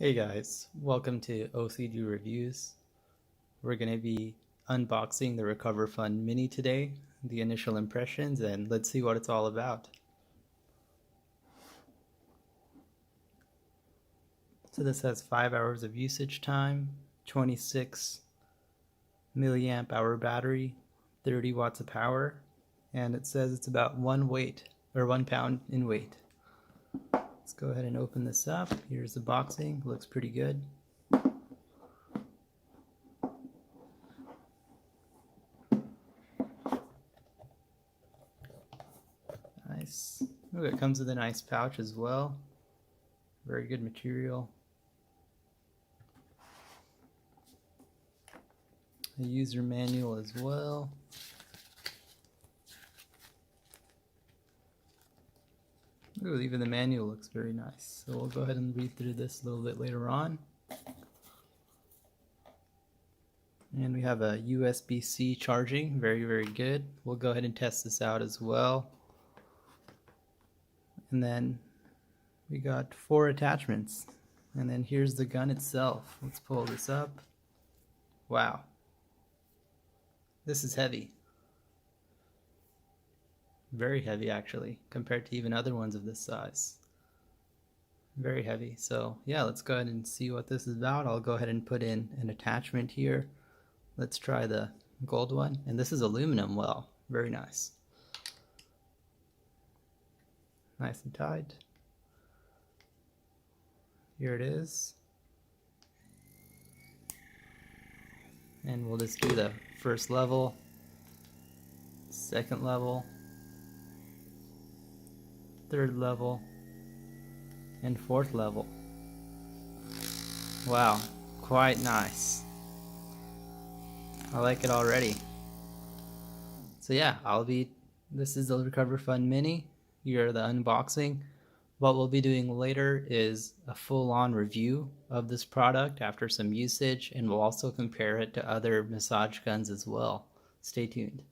Hey guys, welcome to OCD Reviews. We're going to be unboxing the Recoverfun Mini today, the initial impressions, and let's see what it's all about. So this has 5 hours of usage time, 26 milliamp hour battery, 30 watts of power, and it says it's about 1 pound in weight. Let's go ahead and open this up. Here's the boxing, looks pretty good. Nice. Oh, it comes with a nice pouch as well. Very good material. A user manual as well. Ooh, even the manual looks very nice. So we'll go ahead and read through this a little bit later on. And we have a USB-C charging, very, very good. We'll go ahead and test this out as well. And then we got 4 attachments. And then here's the gun itself. Let's pull this up. Wow. This is heavy. Very heavy actually, compared to even other ones of this size. Very heavy. So yeah, let's go ahead and see what this is about. I'll go ahead and put in an attachment here. Let's try the gold one. And this is aluminum well. Very nice. Nice and tight. Here it is. And we'll just do the first level, second level, third level, and fourth level. Wow, quite nice. I like it already. So yeah, this is the Recoverfun Mini. You're the unboxing. What we'll be doing later is a full-on review of this product after some usage, and we'll also compare it to other massage guns as well. Stay tuned.